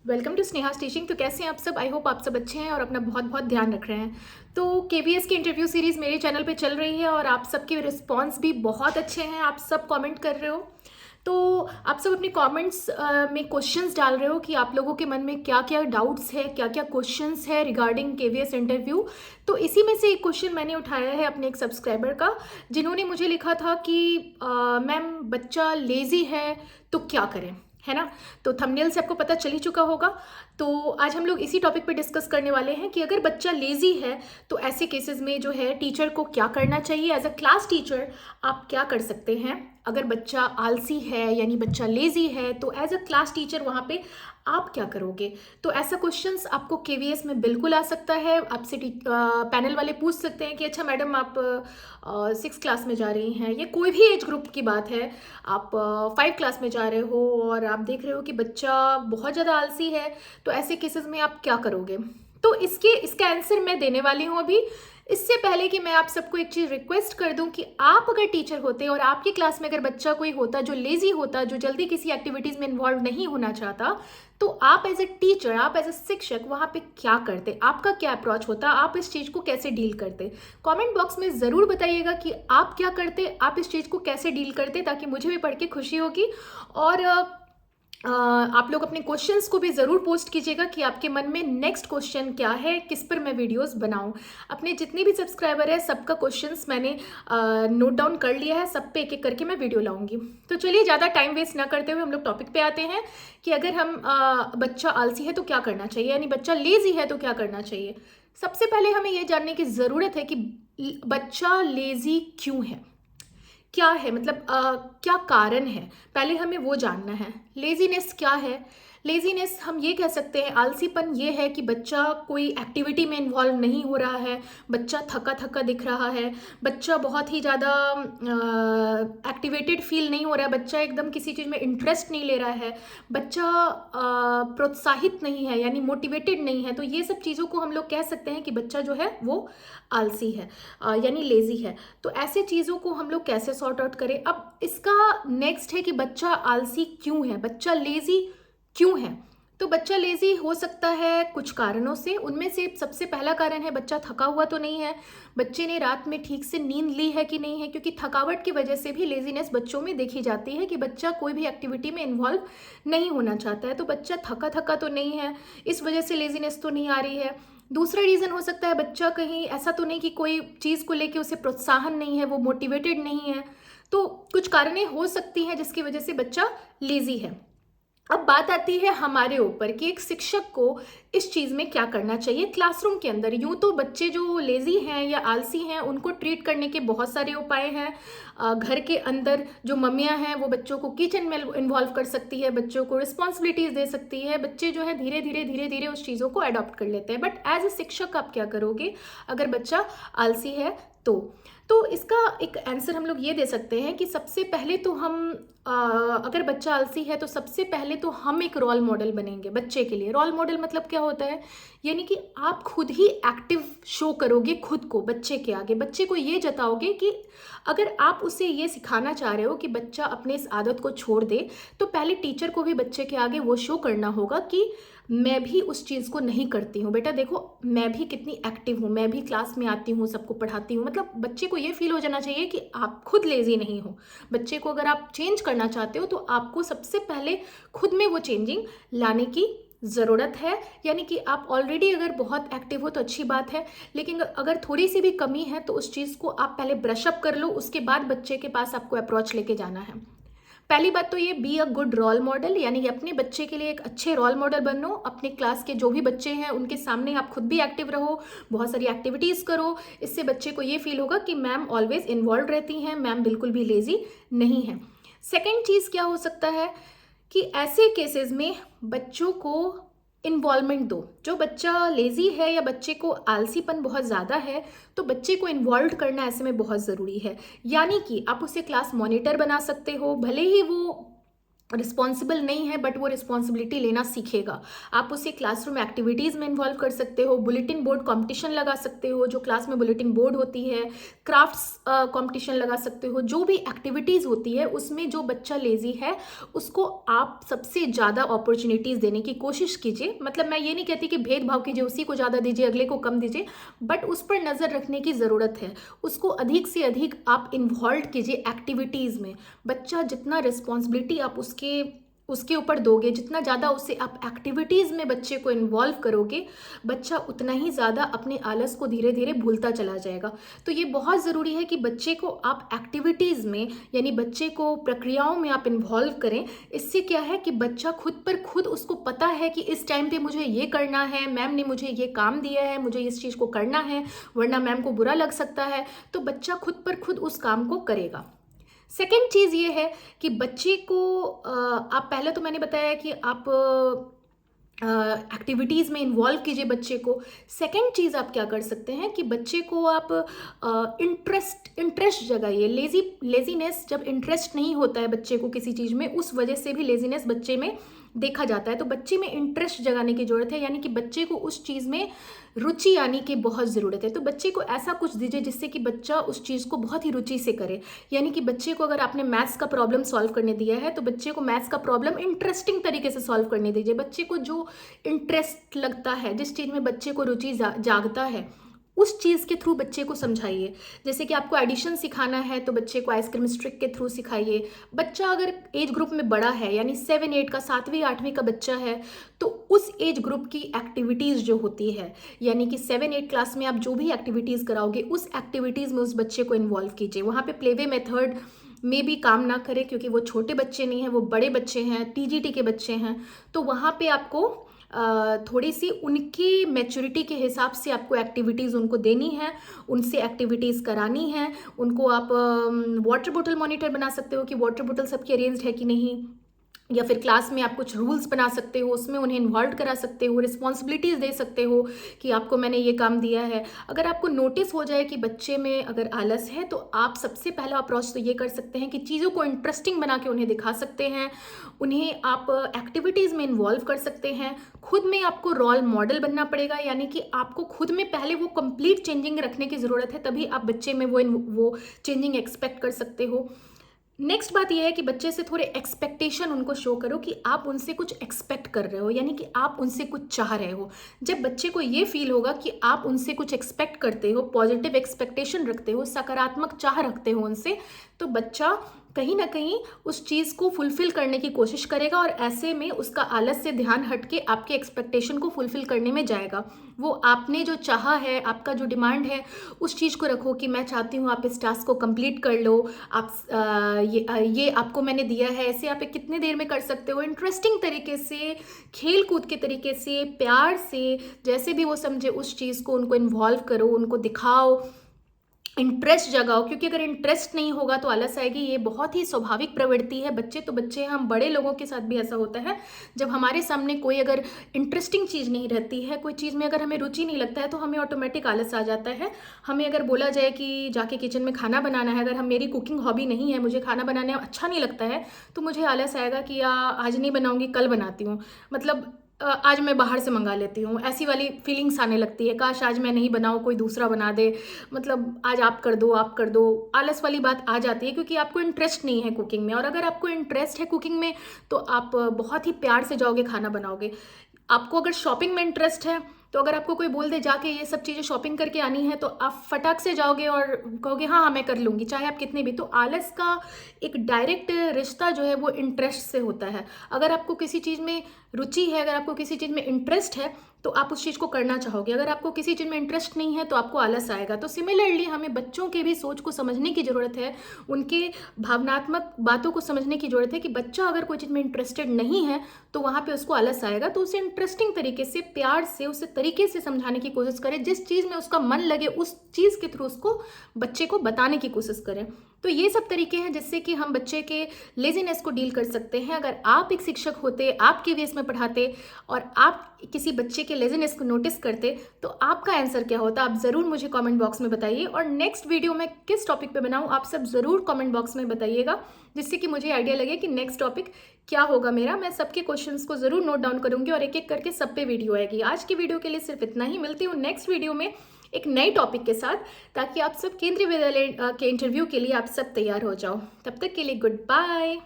Welcome to स्नेहास teaching. तो कैसे हैं आप सब? आई होप आप सब अच्छे हैं और अपना बहुत बहुत ध्यान रख रहे हैं। तो केबीएस की इंटरव्यू सीरीज़ मेरे चैनल पे चल रही है और आप सबके रिस्पांस भी बहुत अच्छे हैं। आप सब कमेंट कर रहे हो, तो आप सब अपने कमेंट्स में क्वेश्चंस डाल रहे हो कि आप लोगों के मन में क्या क्या डाउट्स है, क्या क्या क्वेश्चंस है रिगार्डिंग केवीएस इंटरव्यू। तो इसी में से एक क्वेश्चन मैंने उठाया है अपने एक सब्सक्राइबर का, जिन्होंने मुझे लिखा था कि मैम बच्चा लेज़ी है तो क्या करें, है ना। तो थंबनेल से आपको पता चल ही चुका होगा। तो आज हम लोग इसी टॉपिक पे डिस्कस करने वाले हैं कि अगर बच्चा लेज़ी है तो ऐसे केसेस में जो है टीचर को क्या करना चाहिए। एज अ क्लास टीचर आप क्या कर सकते हैं अगर बच्चा आलसी है यानी बच्चा लेज़ी है, तो एज अ क्लास टीचर वहाँ पे आप क्या करोगे। तो ऐसा क्वेश्चंस आपको केवीएस में बिल्कुल आ सकता है। आपसे पैनल वाले पूछ सकते हैं कि अच्छा मैडम आप 6 क्लास में जा रही हैं, ये कोई भी एज ग्रुप की बात है, आप 5 क्लास में जा रहे हो और आप देख रहे हो कि बच्चा बहुत ज़्यादा आलसी है, तो ऐसे केसेस में आप क्या करोगे। तो इसका आंसर मैं देने वाली हूँ अभी। इससे पहले कि मैं आप सबको एक चीज़ रिक्वेस्ट कर दूं कि आप अगर टीचर होते और आपकी क्लास में अगर बच्चा कोई होता जो लेज़ी होता, जो जल्दी किसी एक्टिविटीज़ में इन्वॉल्व नहीं होना चाहता, तो आप एज ए टीचर, आप एज ए शिक्षक वहाँ पे क्या करते, आपका क्या अप्रोच होता, आप इस चीज़ को कैसे डील करते। कमेंट बॉक्स में ज़रूर बताइएगा कि आप क्या करते, आप इस चीज़ को कैसे डील करते, ताकि मुझे भी पढ़ के खुशी होगी। और आप लोग अपने क्वेश्चंस को भी ज़रूर पोस्ट कीजिएगा कि आपके मन में नेक्स्ट क्वेश्चन क्या है, किस पर मैं वीडियोस बनाऊं। अपने जितने भी सब्सक्राइबर है सबका क्वेश्चंस मैंने नोट डाउन कर लिया है, सब पे एक एक करके मैं वीडियो लाऊंगी। तो चलिए ज़्यादा टाइम वेस्ट ना करते हुए हम लोग टॉपिक पे आते हैं कि अगर हम बच्चा आलसी है तो क्या करना चाहिए, यानी बच्चा लेज़ी है तो क्या करना चाहिए। सबसे पहले हमें यह जानने की ज़रूरत है कि बच्चा लेज़ी क्यों है, क्या है, मतलब क्या कारण है, पहले हमें वो जानना है। लेजीनेस क्या है? लेजीनेस हम ये कह सकते हैं, आलसीपन ये है कि बच्चा कोई एक्टिविटी में इन्वॉल्व नहीं हो रहा है, बच्चा थका थका दिख रहा है, बच्चा बहुत ही ज़्यादा एक्टिवेटेड फील नहीं हो रहा है, बच्चा एकदम किसी चीज़ में इंटरेस्ट नहीं ले रहा है, बच्चा प्रोत्साहित नहीं है यानी मोटिवेटेड नहीं है। तो ये सब चीज़ों को हम लोग कह सकते हैं कि बच्चा जो है वो आलसी है, यानी लेज़ी है। तो ऐसे चीज़ों को हम लोग कैसे सॉर्ट आउट करें। अब इसका नेक्स्ट है कि बच्चा आलसी क्यों है, बच्चा लेज़ी क्यों है। तो बच्चा लेज़ी हो सकता है कुछ कारणों से, उनमें से सबसे पहला कारण है बच्चा थका हुआ तो नहीं है, बच्चे ने रात में ठीक से नींद ली है कि नहीं है, क्योंकि थकावट की वजह से भी लेज़ीनेस बच्चों में देखी जाती है कि बच्चा कोई भी एक्टिविटी में इन्वॉल्व नहीं होना चाहता है। तो बच्चा थका थका तो नहीं है, इस वजह से लेज़ीनेस तो नहीं आ रही है। दूसरा रीज़न हो सकता है बच्चा कहीं ऐसा तो नहीं कि कोई चीज़ को लेके उसे प्रोत्साहन नहीं है, वो मोटिवेटेड नहीं है। तो कुछ कारणें हो सकती हैं जिसकी वजह से बच्चा लेज़ी है। अब बात आती है हमारे ऊपर कि एक शिक्षक को इस चीज़ में क्या करना चाहिए क्लासरूम के अंदर। यूं तो बच्चे जो लेज़ी हैं या आलसी हैं उनको ट्रीट करने के बहुत सारे उपाय हैं। घर के अंदर जो मम्मियां हैं वो बच्चों को किचन में इन्वॉल्व कर सकती है, बच्चों को रिस्पॉन्सिबिलिटीज़ दे सकती है, बच्चे जो है धीरे धीरे उस चीज़ों को अडॉप्ट कर लेते हैं। बट एज ए शिक्षक आप क्या करोगे अगर बच्चा आलसी है तो इसका एक आंसर हम लोग ये दे सकते हैं कि सबसे पहले तो हम अगर बच्चा आलसी है तो सबसे पहले तो हम एक रोल मॉडल बनेंगे बच्चे के लिए। रोल मॉडल मतलब क्या होता है, यानी कि आप खुद ही एक्टिव शो करोगे खुद को बच्चे के आगे, बच्चे को ये जताओगे कि अगर आप उसे ये सिखाना चाह रहे हो कि बच्चा अपने इस आदत को छोड़ दे, तो पहले टीचर को भी बच्चे के आगे वो शो करना होगा कि मैं भी उस चीज़ को नहीं करती हूँ, बेटा देखो मैं भी कितनी एक्टिव हूँ, मैं भी क्लास में आती हूँ, सबको पढ़ाती हूँ। मतलब बच्चे को ये फील हो जाना चाहिए कि आप खुद लेज़ी नहीं हो। बच्चे को अगर आप चेंज करना चाहते हो तो आपको सबसे पहले खुद में वो चेंजिंग लाने की ज़रूरत है। यानी कि आप ऑलरेडी अगर बहुत एक्टिव हो तो अच्छी बात है, लेकिन अगर थोड़ी सी भी कमी है तो उस चीज़ को आप पहले ब्रशअप कर लो, उसके बाद बच्चे के पास आपको अप्रोच लेके जाना है। पहली बात तो ये be a good role model, यानी कि अपने बच्चे के लिए एक अच्छे रोल मॉडल बनो। अपने क्लास के जो भी बच्चे हैं उनके सामने आप खुद भी एक्टिव रहो, बहुत सारी एक्टिविटीज़ करो। इससे बच्चे को ये फील होगा कि मैम ऑलवेज इन्वॉल्व रहती हैं, मैम बिल्कुल भी लेज़ी नहीं है। सेकेंड चीज़ क्या हो सकता है कि ऐसे केसेस में बच्चों को इन्वॉल्वमेंट दो। जो बच्चा लेज़ी है या बच्चे को आलसीपन बहुत ज़्यादा है तो बच्चे को इन्वॉल्व करना ऐसे में बहुत ज़रूरी है। यानी कि आप उसे क्लास मॉनिटर बना सकते हो, भले ही वो रिस्पॉन्सिबल नहीं है, बट वो रिस्पॉन्सिबिलिटी लेना सीखेगा। आप उसे क्लासरूम एक्टिविटीज़ में इन्वॉल्व कर सकते हो, बुलेटिन बोर्ड कंपटीशन लगा सकते हो, जो क्लास में बुलेटिन बोर्ड होती है, क्राफ्ट्स कंपटीशन लगा सकते हो, जो भी एक्टिविटीज़ होती है उसमें जो बच्चा लेज़ी है उसको आप सबसे ज़्यादा अपॉर्चुनिटीज़ देने की कोशिश कीजिए। मतलब मैं ये नहीं कहती कि भेदभाव कीजिए, उसी को ज़्यादा दीजिए अगले को कम दीजिए, बट उस पर नज़र रखने की ज़रूरत है। उसको अधिक से अधिक आप इन्वॉल्व कीजिए एक्टिविटीज़ में। बच्चा जितना रिस्पॉन्सिबिलिटी आप उसके ऊपर दोगे, जितना ज़्यादा उसे आप एक्टिविटीज़ में बच्चे को इन्वॉल्व करोगे, बच्चा उतना ही ज़्यादा अपने आलस को धीरे धीरे भूलता चला जाएगा। तो ये बहुत ज़रूरी है कि बच्चे को आप एक्टिविटीज़ में, यानी बच्चे को प्रक्रियाओं में आप इन्वॉल्व करें। इससे क्या है कि बच्चा खुद पर खुद, उसको पता है कि इस टाइम पे मुझे ये करना है, मैम ने मुझे ये काम दिया है, मुझे इस चीज़ को करना है, वरना मैम को बुरा लग सकता है। तो बच्चा खुद पर खुद उस काम को करेगा। सेकेंड चीज़ ये है कि बच्चे को आप, पहले तो मैंने बताया कि आप एक्टिविटीज़ में इन्वॉल्व कीजिए बच्चे को। सेकेंड चीज़ आप क्या कर सकते हैं कि बच्चे को आप इंटरेस्ट जगाइए। लेजीनेस, जब इंटरेस्ट नहीं होता है बच्चे को किसी चीज़ में, उस वजह से भी लेजीनेस बच्चे में देखा जाता है। तो बच्चे में इंटरेस्ट जगाने की ज़रूरत है, यानी कि बच्चे को उस चीज़ में रुचि आने की बहुत ज़रूरत है। तो बच्चे को ऐसा कुछ दीजिए जिससे कि बच्चा उस चीज़ को बहुत ही रुचि से करे। यानी कि बच्चे को अगर आपने मैथ्स का प्रॉब्लम सॉल्व करने दिया है तो बच्चे को मैथ्स का प्रॉब्लम इंटरेस्टिंग तरीके से सॉल्व करने दीजिए। बच्चे को जो इंटरेस्ट लगता है, जिस चीज़ में बच्चे को रुचि जागता है, उस चीज़ के थ्रू बच्चे को समझाइए। जैसे कि आपको एडिशन सिखाना है तो बच्चे को आइसक्रीम स्ट्रिक के थ्रू सिखाइए। बच्चा अगर एज ग्रुप में बड़ा है, यानी 7-8 का, 7वीं 8वीं का बच्चा है, तो उस एज ग्रुप की एक्टिविटीज़ जो होती है, यानी कि 7-8 क्लास में आप जो भी एक्टिविटीज़ कराओगे, उस एक्टिविटीज़ में उस बच्चे को इन्वॉल्व कीजिए। वहाँ पे प्लेवे मेथड में भी काम ना करें, क्योंकि वो छोटे बच्चे नहीं हैं, वो बड़े बच्चे हैं, टीजीटी के बच्चे हैं। तो वहाँ पे आपको थोड़ी सी उनकी मैच्योरिटी के हिसाब से आपको एक्टिविटीज़ उनको देनी है, उनसे एक्टिविटीज़ करानी है। उनको आप वाटर बोतल मॉनिटर बना सकते हो कि वाटर बोतल सबकी अरेंज्ड है कि नहीं, या फिर क्लास में आप कुछ रूल्स बना सकते हो, उसमें उन्हें इन्वॉल्व करा सकते हो, रिस्पॉन्सिबिलिटीज़ दे सकते हो कि आपको मैंने ये काम दिया है। अगर आपको नोटिस हो जाए कि बच्चे में अगर आलस है, तो आप सबसे पहला अप्रोच तो ये कर सकते हैं कि चीज़ों को इंटरेस्टिंग बना के उन्हें दिखा सकते हैं, उन्हें आप एक्टिविटीज़ में इन्वॉल्व कर सकते हैं। खुद में आपको रोल मॉडल बनना पड़ेगा, यानी कि आपको खुद में पहले वो कंप्लीट चेंजिंग रखने की ज़रूरत है, तभी आप बच्चे में वो चेंजिंग एक्सपेक्ट कर सकते हो। नेक्स्ट बात यह है कि बच्चे से थोड़े एक्सपेक्टेशन उनको शो करो कि आप उनसे कुछ एक्सपेक्ट कर रहे हो, यानी कि आप उनसे कुछ चाह रहे हो। जब बच्चे को ये फील होगा कि आप उनसे कुछ एक्सपेक्ट करते हो, पॉजिटिव एक्सपेक्टेशन रखते हो, सकारात्मक चाह रखते हो उनसे, तो बच्चा कहीं ना कहीं उस चीज़ को फुलफिल करने की कोशिश करेगा, और ऐसे में उसका आलस से ध्यान हट के आपके एक्सपेक्टेशन को फुलफिल करने में जाएगा। वो आपने जो चाहा है, आपका जो डिमांड है, उस चीज़ को रखो कि मैं चाहती हूँ आप इस टास्क को कंप्लीट कर लो, आप ये आपको मैंने दिया है, ऐसे आप कितने देर में कर सकते हो। इंटरेस्टिंग तरीके से, खेल कूद के तरीके से, प्यार से, जैसे भी वो समझे उस चीज़ को उनको इन्वॉल्व करो, उनको दिखाओ, इंटरेस्ट जगाओ। क्योंकि अगर इंटरेस्ट नहीं होगा तो आलस आएगी। ये बहुत ही स्वाभाविक प्रवृत्ति है, बच्चे तो बच्चे, हम बड़े लोगों के साथ भी ऐसा होता है। जब हमारे सामने कोई अगर इंटरेस्टिंग चीज़ नहीं रहती है, कोई चीज़ में अगर हमें रुचि नहीं लगता है, तो हमें ऑटोमेटिक आलस आ जाता है। हमें अगर बोला जाए कि जाके किचन में खाना बनाना है, अगर मेरी कुकिंग हॉबी नहीं है, मुझे खाना बनाने अच्छा नहीं लगता है, तो मुझे आलस आएगा कि आज नहीं बनाऊंगी, कल बनाती हूँ, मतलब आज मैं बाहर से मंगा लेती हूँ, ऐसी वाली फीलिंग्स आने लगती है। काश आज मैं नहीं बनाऊँ, कोई दूसरा बना दे, मतलब आज आप कर दो, आप कर दो, आलस वाली बात आ जाती है, क्योंकि आपको इंटरेस्ट नहीं है कुकिंग में। और अगर आपको इंटरेस्ट है कुकिंग में, तो आप बहुत ही प्यार से जाओगे, खाना बनाओगे। आपको अगर शॉपिंग में इंटरेस्ट है, तो अगर आपको कोई बोल दे जाके ये सब चीज़ें शॉपिंग करके आनी है, तो आप फटाक से जाओगे और कहोगे हाँ हाँ मैं कर लूँगी, चाहे आप कितने भी। तो आलस का एक डायरेक्ट रिश्ता जो है वो इंटरेस्ट से होता है। अगर आपको किसी चीज़ में रुचि है, अगर आपको किसी चीज़ में इंटरेस्ट है, तो आप उस चीज़ को करना चाहोगे। अगर आपको किसी चीज़ में इंटरेस्ट नहीं है, तो आपको आलस आएगा। तो सिमिलरली हमें बच्चों के भी सोच को समझने की ज़रूरत है, उनके भावनात्मक बातों को समझने की ज़रूरत है कि बच्चा अगर कोई चीज़ में इंटरेस्टेड नहीं है, तो वहाँ पे उसको आलस आएगा। तो उसे इंटरेस्टिंग तरीके से, प्यार से, उसे तरीके से समझाने की कोशिश करें, जिस चीज़ में उसका मन लगे उस चीज़ के थ्रू उसको, बच्चे को बताने की कोशिश करें। तो ये सब तरीके हैं जिससे कि हम बच्चे के लेजीनेस को डील कर सकते हैं। अगर आप एक शिक्षक होते, आपके वेस में पढ़ाते और आप किसी बच्चे के लेजीनेस को नोटिस करते, तो आपका आंसर क्या होता, आप ज़रूर मुझे कमेंट बॉक्स में बताइए। और नेक्स्ट वीडियो मैं किस टॉपिक पे बनाऊं, आप सब ज़रूर कमेंट बॉक्स में बताइएगा, जिससे कि मुझे आइडिया लगे कि नेक्स्ट टॉपिक क्या होगा मेरा। मैं सबके क्वेश्चंस को ज़रूर नोट डाउन करूंगी और एक एक करके सब पे वीडियो आएगी। आज की वीडियो के लिए सिर्फ इतना ही। मिलती हूँ नेक्स्ट वीडियो में एक नई टॉपिक के साथ, ताकि आप सब केंद्रीय विद्यालय के इंटरव्यू के लिए आप सब तैयार हो जाओ। तब तक के लिए गुड बाय।